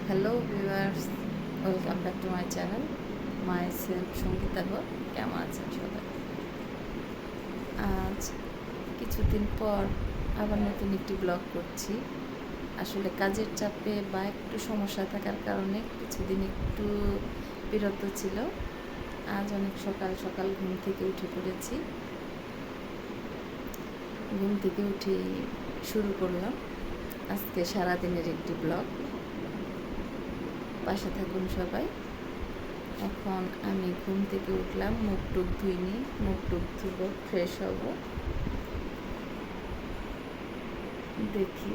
Hello viewers, welcome back to my channel myself Sangeeta Ghar. কেমন আছেন সবাই? আজ কিছুদিন পর আবার নতুন একটি ব্লগ করছি। আসলে কাজের চাপে বা একটু সমস্যা থাকার কারণে কিছুদিন একটু বিরত ছিল। আজ অনেক সকাল সকাল ঘুম থেকে উঠে পড়েছি। ঘুম থেকে উঠে শুরু করলাম আজকে সারাদিনের একটি ব্লগ। পাশে থাকুন সবাই। এখন আমি ঘুম থেকে উঠলাম, মুখ টুক ধুইনি, মুখ টুক ধুব, ফ্রেশ হব। দেখি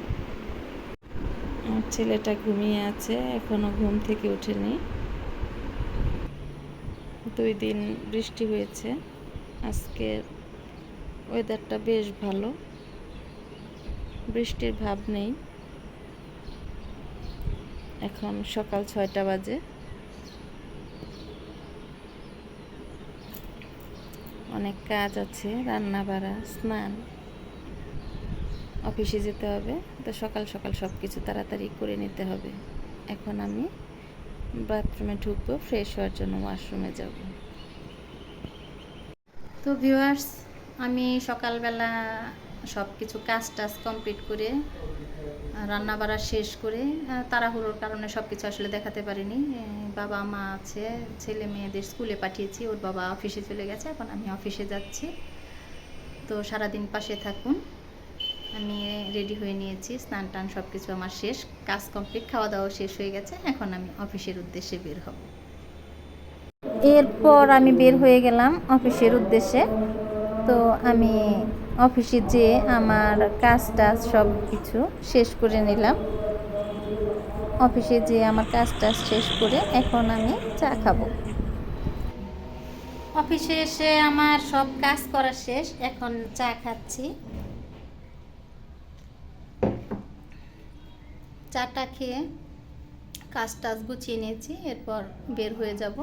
আমার ছেলেটা ঘুমিয়ে আছে, এখনো ঘুম থেকে ওঠেনি। 2 দিন বৃষ্টি হয়েছে, আজকের ওয়েদারটা বেশ ভালো, বৃষ্টির ভাব নেই। এখন সকাল 6টা বাজে। অনেক কাজ আছে, রান্না বাড়া, স্নান, অফিসে যেতে হবে, তো সকাল সকাল সব কিছু তাড়াতাড়ি করে নিতে হবে। এখন আমি বাথরুমে ঢুকবো, ফ্রেশ হওয়ার জন্য ওয়াশরুমে যাব। তো ভিউয়ার্স, আমি সকালবেলা সব কিছু কাজ টাজ কমপ্লিট করে রান্না বাড়া শেষ করে তাড়াহুড়োর কারণে সব কিছু আসলে দেখাতে পারিনি। বাবা মা আছে, ছেলে মেয়েদের স্কুলে পাঠিয়েছি, ওর বাবা অফিসে চলে গেছে, এখন আমি অফিসে যাচ্ছি। তো সারাদিন পাশে থাকুন। আমি রেডি হয়ে নিয়েছি, স্নান টান সব কিছু আমার শেষ, কাজ কমপ্লিট, খাওয়া দাওয়া শেষ হয়ে গেছে। এখন আমি অফিসের উদ্দেশ্যে বের হব। এরপর আমি বের হয়ে গেলাম অফিসের উদ্দেশ্যে। তো আমি অফিসে যেয়ে আমার কাজ টাজ সব কিছু শেষ করে নিলাম। অফিসে যেয়ে আমার কাজ টাজ শেষ করে এখন আমি চা খাবো। অফিসে এসে আমার সব কাজ করা শেষ, এখন চা খাচ্ছি। চাটা খেয়ে কাজ টাজ গুছিয়ে নিয়েছি, এরপর বের হয়ে যাব।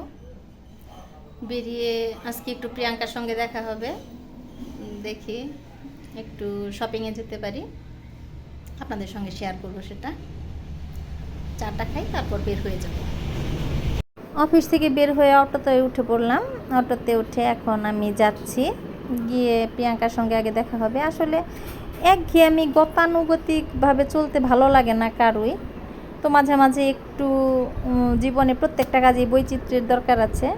বেরিয়ে আজকে একটু প্রিয়াঙ্কার সঙ্গে দেখা হবে, দেখি একটু শপিংয়ে যেতে পারি, আপনাদের সঙ্গে শেয়ার করব সেটা। চাটা খাই, তারপর বের হয়ে যাব। অফিস থেকে বের হয়ে অটোতে উঠে পড়লাম। অটোতে উঠে এখন আমি যাচ্ছি, গিয়ে প্রিয়াঙ্কার সঙ্গে আগে দেখা হবে। আসলে একঘেয়েমি গতানুগতিকভাবে চলতে ভালো লাগে না কারোই, তো মাঝে মাঝে একটু জীবনে প্রত্যেকটা কাজে বৈচিত্র্যের দরকার আছে।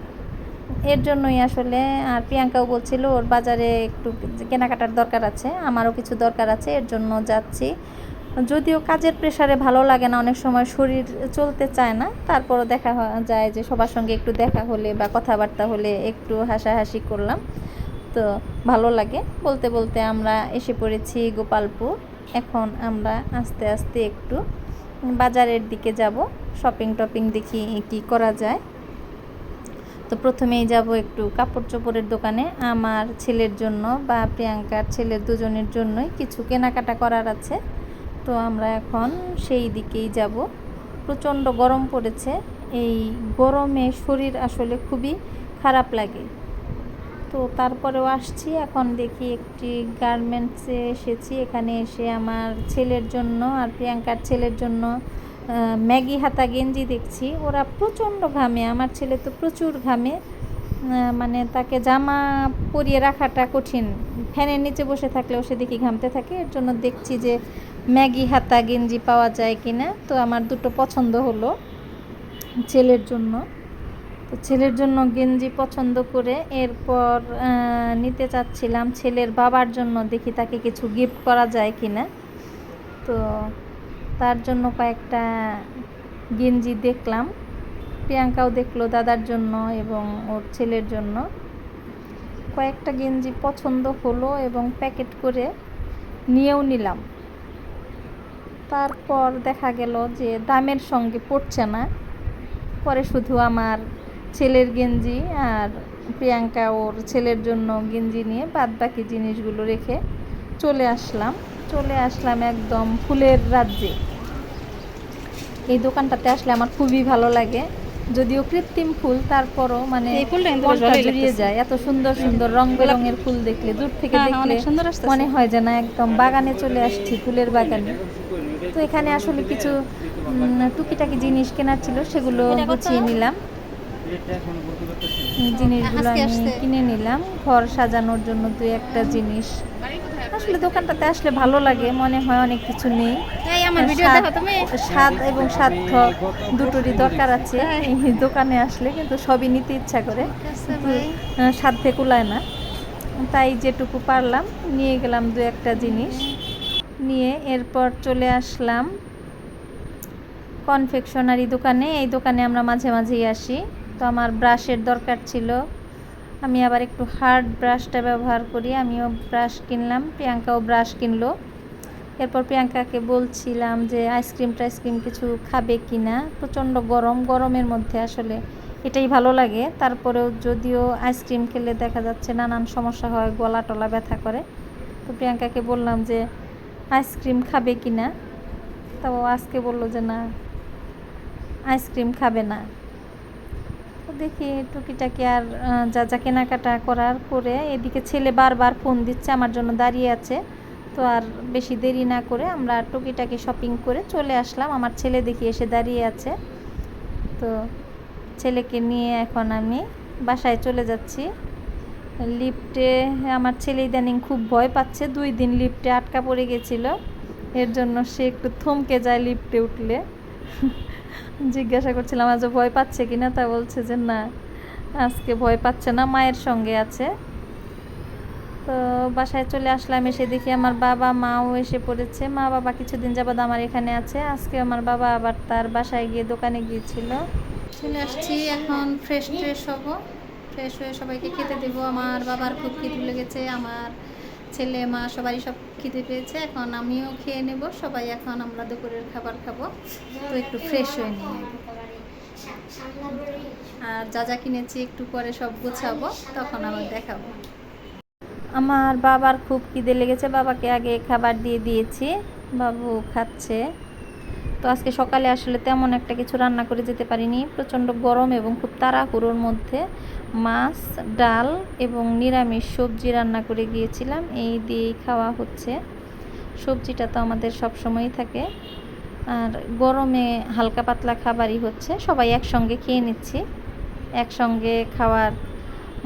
এর জন্যই আসলে, আর প্রিয়াঙ্কাও বলছিল ওর বাজারে একটু কেনাকাটার দরকার আছে, আমারও কিছু দরকার আছে, এর জন্য যাচ্ছি। যদিও কাজের প্রেশারে ভালো লাগে না, অনেক সময় শরীর চলতে চায় না, তারপরও দেখা যায় যে সবার সঙ্গে একটু দেখা হলে বা কথাবার্তা হলে একটু হাসাহাসি করলাম, তো ভালো লাগে। বলতে বলতে আমরা এসে পড়েছি গোপালপুর। এখন আমরা আস্তে আস্তে একটু বাজারের দিকে যাব, শপিং টপিং দেখি কি করা যায়। তো প্রথমেই যাব একটু কাপড় চোপড়ের দোকানে, আমার ছেলের জন্য বা প্রিয়াঙ্কার ছেলের দুজনের জন্যই কিছু কেনাকাটা করার আছে। তো আমরা এখন সেই দিকেই যাব। প্রচণ্ড গরম পড়েছে, এই গরমে শরীর আসলে খুবই খারাপ লাগে। তো তারপরেও আসছি, এখন দেখি একটি গার্মেন্টসে এসেছি। এখানে এসে আমার ছেলের জন্য আর প্রিয়াঙ্কার ছেলের জন্য ম্যাগি হাতা গেঞ্জি দেখছি। ওরা প্রচণ্ড ঘামে, আমার ছেলে তো প্রচুর ঘামে, মানে তাকে জামা পরিয়ে রাখাটা কঠিন, ফ্যানের নিচে বসে থাকলেও সে দেখি ঘামতে থাকে। এর জন্য দেখছি যে ম্যাগি হাতা গেঞ্জি পাওয়া যায় কিনা। তো আমার দুটো পছন্দ হলো ছেলের জন্য। তো ছেলের জন্য গেঞ্জি পছন্দ করে এরপর নিতে চাচ্ছিলাম ছেলের বাবার জন্য, দেখি তাকে কিছু গিফট করা যায় কিনা। তো তার জন্য কয়েকটা গেঞ্জি দেখলাম, প্রিয়াঙ্কাও দেখলো দাদার জন্য এবং ওর ছেলের জন্য। কয়েকটা গেঞ্জি পছন্দ হলো এবং প্যাকেট করে নিয়েও নিলাম। তারপর দেখা গেল যে দামের সঙ্গে পড়ছে না, পরে শুধু আমার ছেলের গেঞ্জি আর প্রিয়াঙ্কা ওর ছেলের জন্য গেঞ্জি নিয়ে বাদ বাকি জিনিসগুলো রেখে চলে আসলাম একদম ফুলের রাজ্যে। এই দোকানটাতে আসলে আমার খুবই ভালো লাগে, যদিও কৃত্রিম ফুল, তারপরও মানে মনটা জুড়িয়ে যায়। এত সুন্দর সুন্দর রং বেরঙের ফুল দেখলে, দূর থেকে দেখলে মনে হয় যে না একদম বাগানে চলে আসছি, ফুলের বাগানে। তো এখানে আসলে কিছু টুকিটাকি জিনিস কেনার ছিল, সেগুলো এটা কত? গুছিয়ে নিলাম। জিনিসগুলো আজকে আমি আসছে। কিনে নিলাম ঘর সাজানোর জন্য। দুই একটা জিনিস আসলে দোকানটাতে আসলে ভালো লাগে, মনে হয় অনেক কিছু নেই। এই আমার ভিডিও স্বাদ, দেখো তুমি। স্বাদ এবং সাধ্য দুটোরই দরকার আছে তাই? এই দোকানে আসলে, কিন্তু সবই নিতে ইচ্ছা করে, ঠিক আছে কিন্তু ভাই। সাধ্যে কুলায় না। তাই যেটুকু পারলাম নিয়ে গেলাম দু একটা জিনিস নিয়ে। এরপর চলে আসলাম কনফেকশনারি দোকানে। এই দোকানে আমরা মাঝে মাঝেই আসি। তো আমার ব্রাশের দরকার ছিল, আমি আবার একটু হার্ড ব্রাশটা ব্যবহার করি। আমিও ব্রাশ কিনলাম, প্রিয়াঙ্কাও ব্রাশ কিনলো। এরপর প্রিয়াঙ্কাকে বলছিলাম যে আইসক্রিম টাইসক্রিম কিছু খাবে কি না। প্রচণ্ড গরম, গরমের মধ্যে আসলে এটাই ভালো লাগে। তারপরেও যদিও আইসক্রিম খেলে দেখা যাচ্ছে নানান সমস্যা হয়, গলা টলা ব্যথা করে। তো প্রিয়াঙ্কাকে বললাম যে আইসক্রিম খাবে কি না। তো আজকে বললো যে না, আইসক্রিম খাবে না। তো দেখি টুকিটাকি আর যা যা কেনাকাটা করার করে, এদিকে ছেলে বারবার ফোন দিচ্ছে, আমার জন্য দাঁড়িয়ে আছে। তো আর বেশি দেরি না করে আমরা টুকিটাকি শপিং করে চলে আসলাম। আমার ছেলে দেখি এসে দাঁড়িয়ে আছে। তো ছেলেকে নিয়ে এখন আমি বাসায় চলে যাচ্ছি। লিফটে আমার ছেলে ইদানিং খুব ভয় পাচ্ছে, 2 দিন লিফটে আটকা পড়ে গেছিল, এর জন্য সে একটু থমকে যায় লিফটে উঠলে। জিজ্ঞাসা করছিলাম আজ ভয় পাচ্ছে কিনা, তা বলছে যে না, আজকে ভয় পাচ্ছে না, মায়ের সঙ্গে আছে। তো বাসায় চলে আসলাম, এসে দেখি আমার বাবা মাও এসে পড়েছে। মা বাবা কিছুদিন যাবৎ আমার এখানে আছে। আজকে আমার বাবা আবার তার বাসায় গিয়ে দোকানে গিয়েছিল। চলে আসছি, এখন ফ্রেশ ট্রেশ হব। ফ্রেশ হয়ে সবাইকে খেতে দেবো। আমার বাবার খুব খিদে লেগেছে, আমার ছেলে মা সবারই সব খিদে পেয়েছে। এখন আমিও খেয়ে নেব, সবাই এখন আমরা দুপুরের খাবার খাবো। তো একটু ফ্রেশ হয়ে নিই আর যা যা কিনেছি একটু পরে সব গোছাবো, তখন আবার দেখাবো। আমার বাবার খুব খিদে লেগেছে, বাবাকে আগে খাবার দিয়ে দিয়েছি, বাবু খাচ্ছে। তো আজকে সকালে আসলে তেমন একটা কিছু রান্না করে যেতে পারিনি, প্রচণ্ড গরম এবং খুব তাড়াহুড়োর মধ্যে মাছ, ডাল এবং নিরামিষ সবজি রান্না করে গিয়েছিলাম, এই দিয়েই খাওয়া হচ্ছে। সবজিটা তো আমাদের সব সময়ই থাকে, আর গরমে হালকা পাতলা খাবারই হচ্ছে। সবাই একসঙ্গে খেয়ে নিচ্ছি, একসঙ্গে খাওয়ার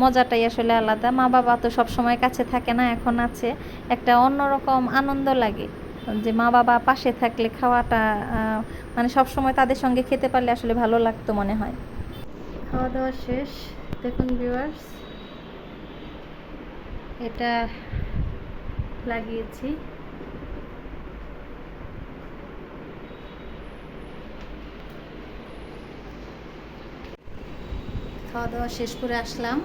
মজাটাই আসলে আলাদা। মা বাবা তো সব সময় কাছে থাকে না, এখন আছে, একটা অন্যরকম আনন্দ লাগে যে মা বাবা পাশে থাকলে খাওয়াটা মানে সব সময় তাদের সঙ্গে খেতে পারলে আসলে ভালো লাগতো মনে হয়। খাওয়া দাওয়া শেষ। দেখুন ভিউয়ার্স, এটা লাগিয়েছি। খাওয়া দাওয়া শেষ করে আসলাম।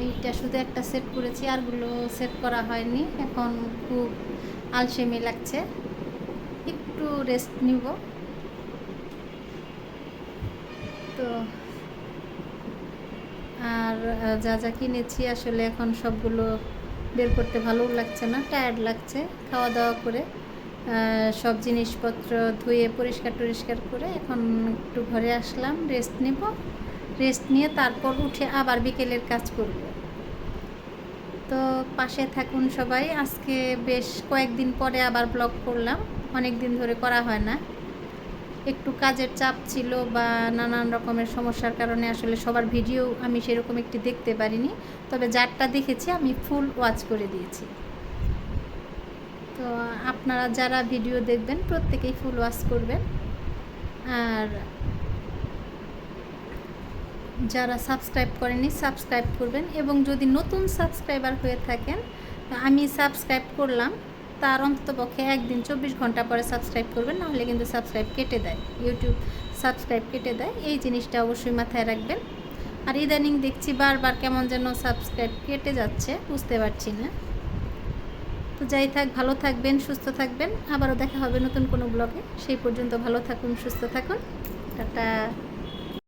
এইটা শুধু একটা সেট করেছি, আরগুলো সেট করা হয়নি। এখন খুব আলসেমি লাগছে, একটু রেস্ট নিব। তো আর যা যা কিনেছি আসলে এখন সবগুলো বের করতে ভালো লাগছে না, টায়ার্ড লাগছে খাওয়া দাওয়া করে। সব জিনিসপত্র ধুয়ে পরিষ্কার টরিষ্কার করে এখন একটু ঘরে আসলাম, রেস্ট নেব। রেস্ট নিয়ে তারপর উঠে আবার বিকেলের কাজ করব। তো পাশে থাকুন সবাই। আজকে বেশ কয়েকদিন পরে আবার ব্লগ করলাম, অনেক দিন ধরে করা হয় না। একটু কাজের চাপ ছিল বা নানান রকমের সমস্যার কারণে আসলে সবার ভিডিও আমি সেরকম একটি দেখতে পারিনি, তবে যারটা দেখেছি আমি ফুল ওয়াচ করে দিয়েছি। তো আপনারা যারা ভিডিও দেখবেন প্রত্যেকেই ফুল ওয়াচ করবেন, আর যারা সাবস্ক্রাইব করেনি সাবস্ক্রাইব করবেন। এবং যদি নতুন সাবস্ক্রাইবার হয়ে থাকেন, আমি সাবস্ক্রাইব করলাম তার অন্ততপক্ষে একদিন 24 ঘন্টা পরে সাবস্ক্রাইব করবেন, নাহলে কিন্তু সাবস্ক্রাইব কেটে দেয়, ইউটিউব সাবস্ক্রাইব কেটে দেয়। এই জিনিসটা অবশ্যই মাথায় রাখবেন। আর ইদানিং দেখছি বারবার কেমন যেন সাবস্ক্রাইব কেটে যাচ্ছে, বুঝতে পারছি না। তো যাই থাক, ভালো থাকবেন, সুস্থ থাকবেন। আবারও দেখা হবে নতুন কোনো ব্লগে। সেই পর্যন্ত ভালো থাকুন, সুস্থ থাকুন, টাটা।